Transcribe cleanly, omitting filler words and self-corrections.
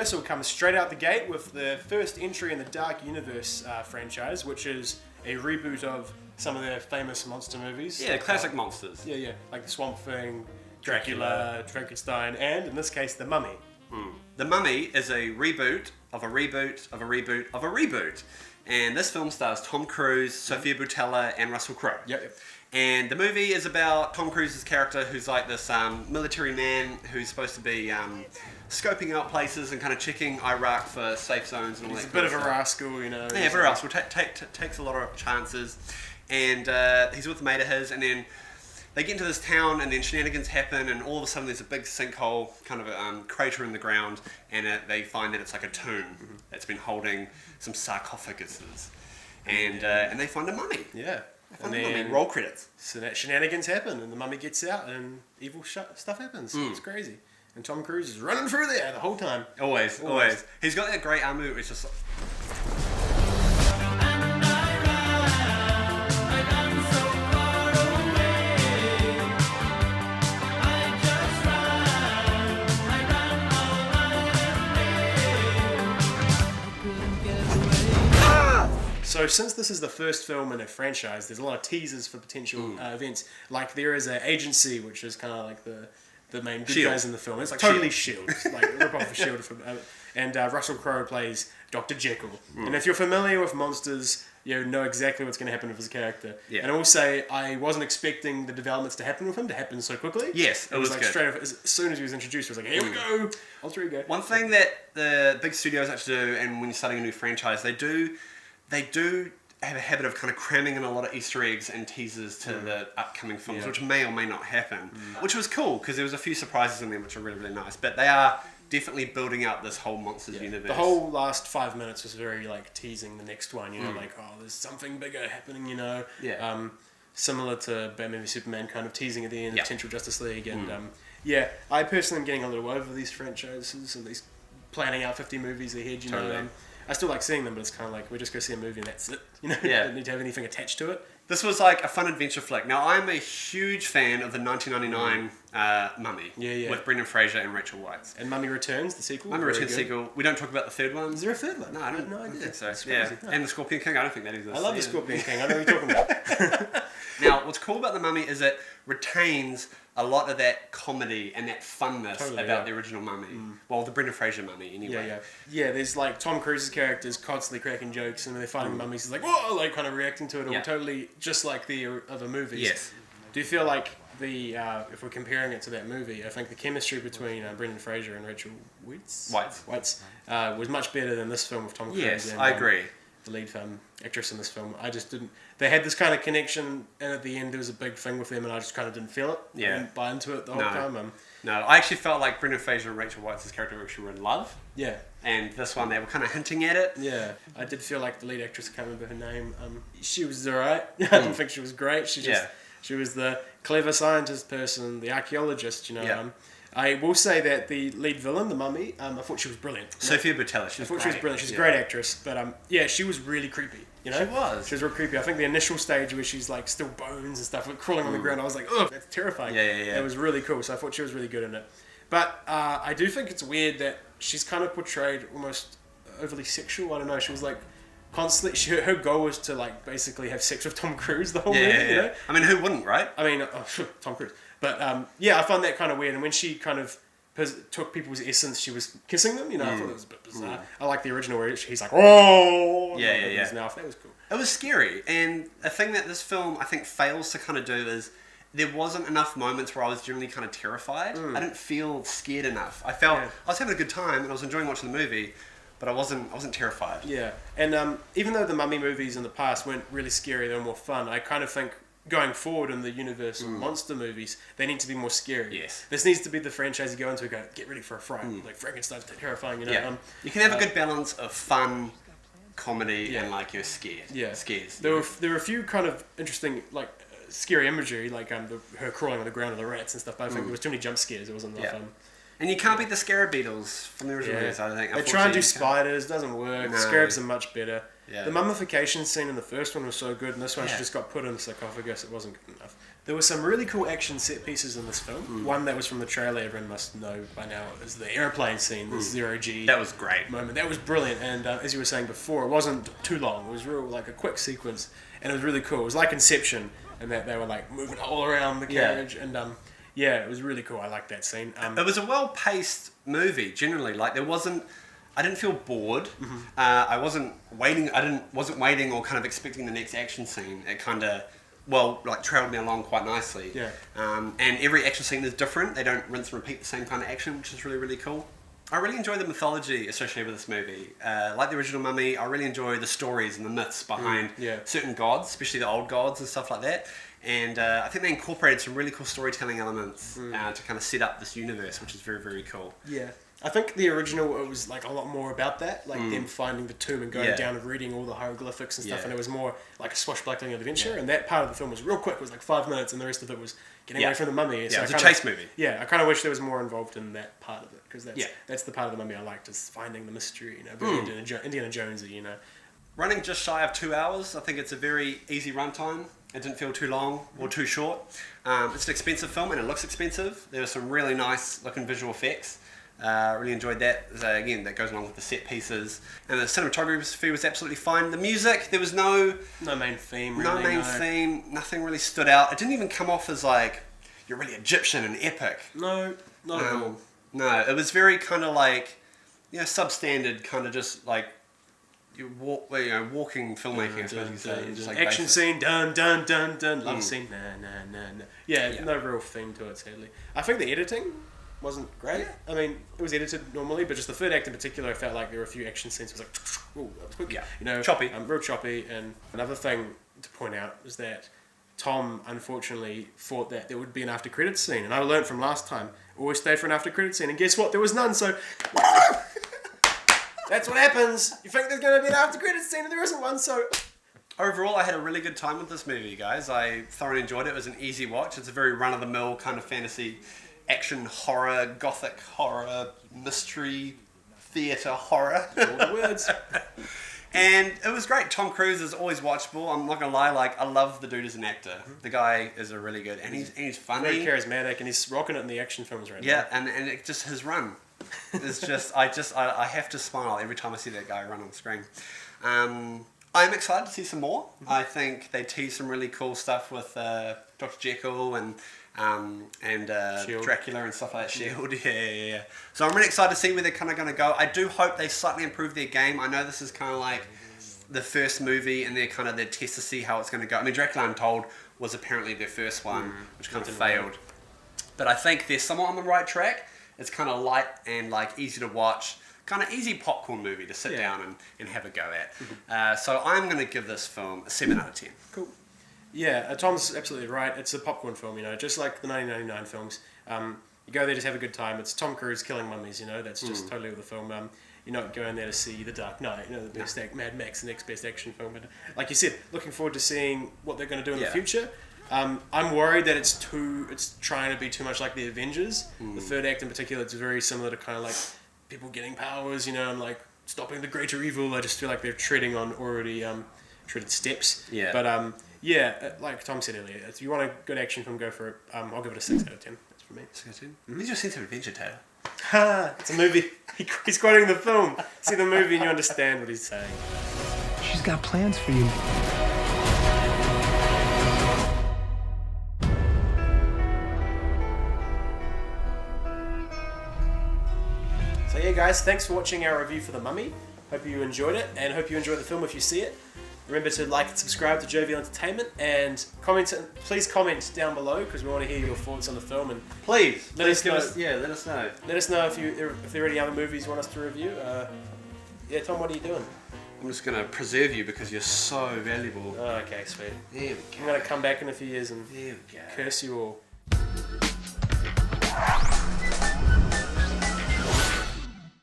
Universal comes straight out the gate with the first entry in the Dark Universe franchise, which is a reboot of some of their famous monster movies. Yeah, classic monsters. Yeah, like the Swamp Thing, Dracula, Frankenstein, and in this case, the Mummy. The Mummy is a reboot of a reboot of a reboot of a reboot. And this film stars Tom Cruise, Sofia Boutella, and Russell Crowe. Yep. And the movie is about Tom Cruise's character, who's like this military man who's supposed to be scoping out places and kind of checking Iraq for safe zones and all that. He's a bit of a rascal, you know. Yeah, very rascal. Takes a lot of chances. And he's with a mate of his, and then they get into this town, and then shenanigans happen, and all of a sudden there's a big sinkhole, kind of a crater in the ground, and they find that it's like a tomb that's been holding some sarcophaguses. And they find a mummy. Yeah. And then roll credits. So that shenanigans happen, and the mummy gets out, and evil stuff happens. It's crazy. And Tom Cruise is running through there the whole time. Always. He's got that great arm move, which is like... So since this is the first film in a franchise, there's a lot of teasers for potential events. Like there is an agency, which is kind of like the main good guys in the film. It's like totally Shield, like a rip off of Shield. And Russell Crowe plays Dr. Jekyll. And if you're familiar with monsters, you know exactly what's going to happen with his character. Yeah. And I will say, I wasn't expecting the developments to happen with him to happen so quickly. Yes, it was like good. Straight off, as soon as he was introduced, it was like, here we go, alter ego. One thing that the big studios actually do, and when you're starting a new franchise, they do have a habit of kind of cramming in a lot of Easter eggs and teasers to the upcoming films, which may or may not happen. Which was cool, because there was a few surprises in there which are really, really nice. But they are definitely building out this whole Monsters universe. The whole last 5 minutes was very like teasing the next one, you know, like, oh, there's something bigger happening, you know. Yeah. Similar to Batman v Superman, kind of teasing at the end, potential Justice League. And I personally am getting a little over these franchises and these planning out 50 movies ahead, you know. I still like seeing them, but it's kind of like, we just go see a movie and that's it. You know, don't need to have anything attached to it. This was like a fun adventure flick. Now, I'm a huge fan of the 1999 Mummy with Brendan Fraser and Rachel Weisz. And Mummy Returns, the sequel? Mummy Returns sequel. We don't talk about the third one. Is there a third one? No, I don't think so. Yeah. And the Scorpion King, I don't think that exists. I love the Scorpion King. I know what you're talking about. Now, what's cool about the Mummy is it retains a lot of that comedy and that funness about the original Mummy. Well, the Brendan Fraser Mummy, anyway. Yeah, there's like Tom Cruise's character's constantly cracking jokes, and when they're fighting the mummies, he's like, whoa, like kind of reacting to it all totally just like the other movies. Yes. Do you feel like if we're comparing it to that movie, I think the chemistry between Brendan Fraser and Rachel Weisz was much better than this film with Tom Cruise? Yes, and, I agree. The lead actress in this film, I just didn't. They had this kind of connection, and at the end there was a big thing with them, and I just kind of didn't feel it. I didn't buy into it the whole time. No, I actually felt like Brendan Fraser and Rachel Weisz's character actually were in love. Yeah. And this one, they were kind of hinting at it. Yeah. I did feel like the lead actress, I can't remember her name. She was alright. I didn't think she was great. She was the clever scientist person, the archaeologist. You know. I will say that the lead villain, the mummy, I thought she was brilliant. Sofia Boutella, she was brilliant. She's a great actress, but she was really creepy. You know, she was real creepy. I think the initial stage where she's like still bones and stuff, like crawling on the ground, I was like, oh, that's terrifying. It was really cool. So I thought she was really good in it. But I do think it's weird that she's kind of portrayed almost overly sexual. I don't know. She was like constantly. Her goal was to like basically have sex with Tom Cruise the whole movie. You know? I mean, who wouldn't, right? I mean, Tom Cruise. But I found that kind of weird. And when she kind of took people's essence, she was kissing them. You know, I thought it was a bit bizarre. I like the original where he's like, oh, his mouth. That was cool. It was scary. And a thing that this film I think fails to kind of do is there wasn't enough moments where I was generally kind of terrified. I didn't feel scared enough. I felt I was having a good time and I was enjoying watching the movie, but I wasn't terrified. Yeah, and even though the Mummy movies in the past weren't really scary, they were more fun. I kind of think going forward in the Universal monster movies, they need to be more scary. Yes. This needs to be the franchise you go into and go, get ready for a fright. Like Frankenstein's terrifying, you know. Yeah. You can have a good balance of fun, comedy, and like you're scared. Yeah. Scares. There were a few kind of interesting, like, scary imagery, like her crawling on the ground with the rats and stuff, but I think there was too many jump scares. It wasn't enough fun. And you can't beat the scarab beetles from the original movies, I think. They try and do spiders, doesn't work. No. Scarabs are much better. Yeah. The mummification scene in the first one was so good, and this one just got put in the sarcophagus. It wasn't good enough. There were some really cool action set pieces in this film. One that was from the trailer, everyone must know by now, is the airplane scene, the zero-G. That was great. Moment. That was brilliant, and as you were saying before, it wasn't too long. It was real, like a quick sequence, and it was really cool. It was like Inception, and that they were like moving all around the carriage, and it was really cool. I liked that scene. It was a well-paced movie, generally. Like I didn't feel bored. I wasn't waiting. Wasn't waiting or kind of expecting the next action scene. It kind of trailed me along quite nicely. Yeah. And every action scene is different. They don't rinse and repeat the same kind of action, which is really, really cool. I really enjoy the mythology associated with this movie. Like the original Mummy, I really enjoy the stories and the myths behind certain gods, especially the old gods and stuff like that. And I think they incorporated some really cool storytelling elements to kind of set up this universe, which is very, very cool. Yeah. I think the original, it was like a lot more about that, like them finding the tomb and going down and reading all the hieroglyphics and stuff, and it was more like a swashbuckling adventure, and that part of the film was real quick, it was like 5 minutes, and the rest of it was getting away from the mummy. So it was a chase movie. Yeah, I kind of wish there was more involved in that part of it, because that's the part of the mummy I liked, is finding the mystery, you know, very Indiana Jonesy, you know. Running just shy of 2 hours, I think it's a very easy runtime. It didn't feel too long or too short. It's an expensive film, and it looks expensive. There were some really nice looking visual effects. Really enjoyed that. So again, that goes along with the set pieces. And the cinematography was absolutely fine. The music, there was no main theme, really. No main theme. Nothing really stood out. It didn't even come off as like, you're really Egyptian and epic. No, not at all. No, it was very kind of like, substandard, kind of just like, walking filmmaking, I suppose you could say. Just like action scene, dun, dun, dun, dun. Love scene, nah. Yeah, no real theme to it, sadly. I think the editing wasn't great. Yeah. I mean, it was edited normally, but just the third act in particular, I felt like there were a few action scenes. It was like, ooh, that was quick. Yeah, choppy. Real choppy. And another thing to point out is that Tom, unfortunately, thought that there would be an after credits scene. And I learned from last time, always stay for an after credits scene. And guess what? There was none, so... That's what happens. You think there's going to be an after credits scene and there isn't one, so... Overall, I had a really good time with this movie, guys. I thoroughly enjoyed it. It was an easy watch. It's a very run-of-the-mill kind of fantasy... action horror, gothic horror, mystery, theatre horror. All the words. And it was great. Tom Cruise is always watchable. I'm not going to lie, I love the dude as an actor. The guy is a really good, and he's funny. Very charismatic, and he's rocking it in the action films right now. Yeah, and it just, his run is just, I have to smile every time I see that guy run on screen. I'm excited to see some more. I think they tease some really cool stuff with Dr. Jekyll and Dracula and stuff like that. Shield, yeah. So I'm really excited to see where they're kind of going to go. I do hope they slightly improve their game. I know this is kind of like the first movie, and they're kind of their test to see how it's going to go. I mean, Dracula Untold was apparently their first one, which kind of failed. But I think they're somewhat on the right track. It's kind of light and like easy to watch. Kind of easy popcorn movie to sit down and have a go at. So I'm going to give this film a 7 out of 10. Cool. Yeah, Tom's absolutely right. It's a popcorn film, just like the 1999 films. You go there to have a good time. It's Tom Cruise killing mummies, that's just totally what the film. You're not going there to see The Dark Knight, the best Mad Max, the next best action film. But like you said, looking forward to seeing what they're going to do in the future. I'm worried that it's trying to be too much like the Avengers. The third act in particular, it's very similar to kind of like people getting powers, and like stopping the greater evil. I just feel like they're treading on already treaded steps. Yeah. But like Tom said earlier, if you want a good action film, go for it. I'll give it a 6 out of 10. That's for me. 6 out of 10? Where's your sense of adventure, Taylor? It's a movie. He's quoting the film. See the movie and you understand what he's saying. She's got plans for you. So yeah, guys, thanks for watching our review for The Mummy. Hope you enjoyed it, and hope you enjoy the film if you see it. Remember to like and subscribe to Jovial Entertainment, and please comment down below, because we want to hear your thoughts on the film. And please let us know. Let us know. Let us know if there are any other movies you want us to review. Tom, what are you doing? I'm just going to preserve you because you're so valuable. Oh, okay, sweet. There we go. I'm going to come back in a few years and curse you all.